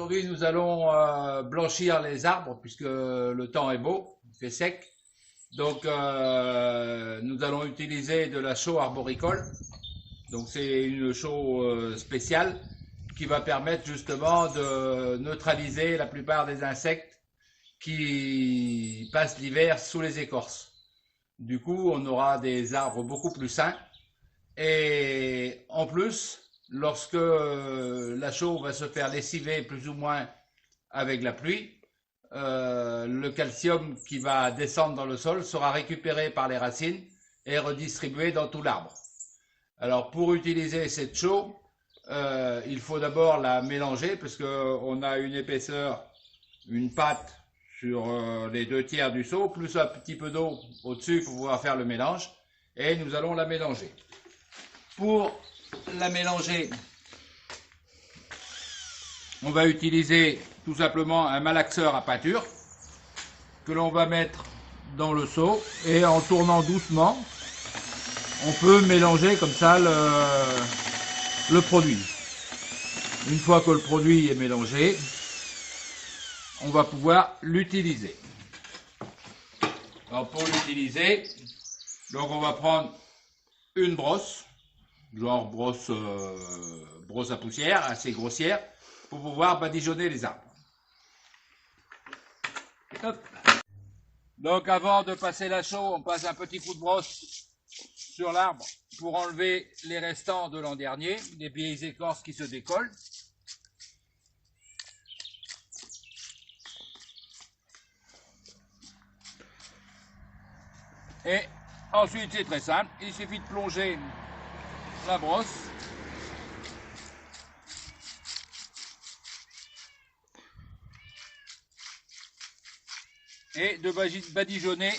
aujourd'hui, nous allons blanchir les arbres puisque le temps est beau, il fait sec. Donc, nous allons utiliser de la chaux arboricole. Donc, c'est une chaux spéciale qui va permettre justement de neutraliser la plupart des insectes qui passent l'hiver sous les écorces. Du coup, on aura des arbres beaucoup plus sains. Et en plus, lorsque la chaux va se faire lessiver plus ou moins avec la pluie, le calcium qui va descendre dans le sol sera récupéré par les racines et redistribué dans tout l'arbre. Alors pour utiliser cette chaux, il faut d'abord la mélanger parce qu'on a une épaisseur, une pâte sur les 2/3 du seau, plus un petit peu d'eau au-dessus pour pouvoir faire le mélange. Et nous allons la mélanger. Pour la mélanger, on va utiliser tout simplement un malaxeur à peinture que l'on va mettre dans le seau et en tournant doucement, on peut mélanger comme ça le produit. Une fois que le produit est mélangé, on va pouvoir l'utiliser. Alors pour l'utiliser, donc on va prendre une brosse, genre brosse à poussière, assez grossière, pour pouvoir badigeonner les arbres. Hop. Donc avant de passer la chaux, on passe un petit coup de brosse sur l'arbre pour enlever les restants de l'an dernier, les vieilles écorces qui se décollent. Et ensuite c'est très simple, il suffit de plonger la brosse et de badigeonner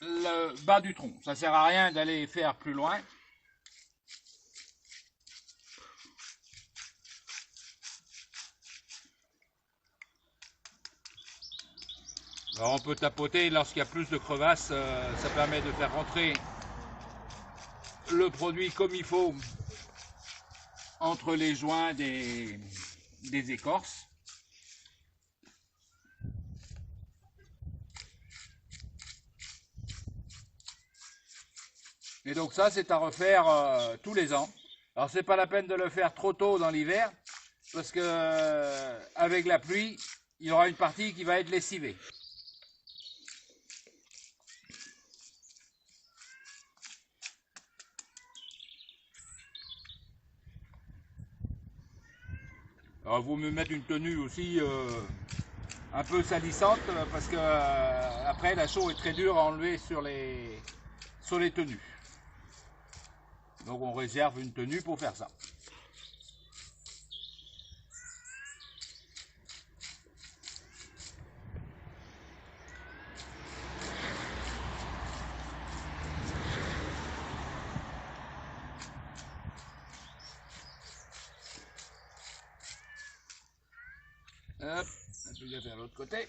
le bas du tronc. Ça ne sert à rien d'aller faire plus loin. Alors on peut tapoter lorsqu'il y a plus de crevasses, ça permet de faire rentrer le produit comme il faut entre les joints des écorces. Et donc ça, c'est à refaire tous les ans. Alors c'est pas la peine de le faire trop tôt dans l'hiver, parce que avec la pluie, il y aura une partie qui va être lessivée. Alors il vaut mieux mettre une tenue aussi un peu salissante, parce que après la chaux est très dure à enlever sur les tenues. Donc on réserve une tenue pour faire ça. Hop, on peut bien faire l'autre côté.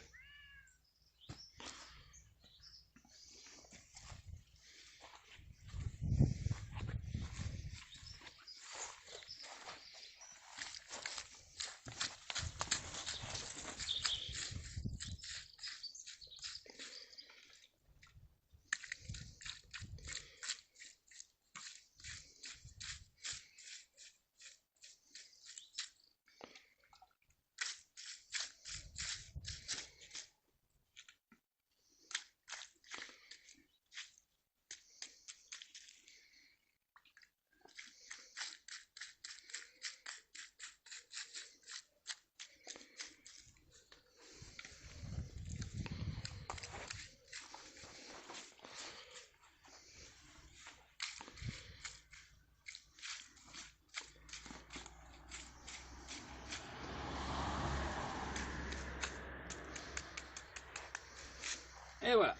Et voilà.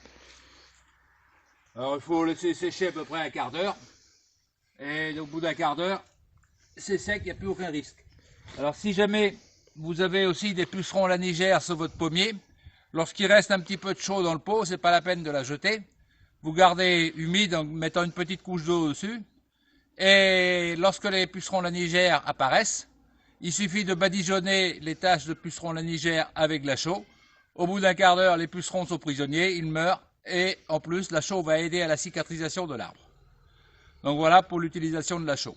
Alors il faut laisser sécher à peu près un quart d'heure. Et au bout d'un quart d'heure, c'est sec, il n'y a plus aucun risque. Alors si jamais vous avez aussi des pucerons lanigères sur votre pommier, lorsqu'il reste un petit peu de chaux dans le pot, c'est pas la peine de la jeter. Vous gardez humide en mettant une petite couche d'eau dessus. Et lorsque les pucerons lanigères apparaissent, Il suffit de badigeonner les taches de pucerons lanigères avec la chaux. Au bout d'un quart d'heure, les pucerons sont prisonniers, ils meurent et en plus la chaux va aider à la cicatrisation de l'arbre. Donc voilà pour l'utilisation de la chaux.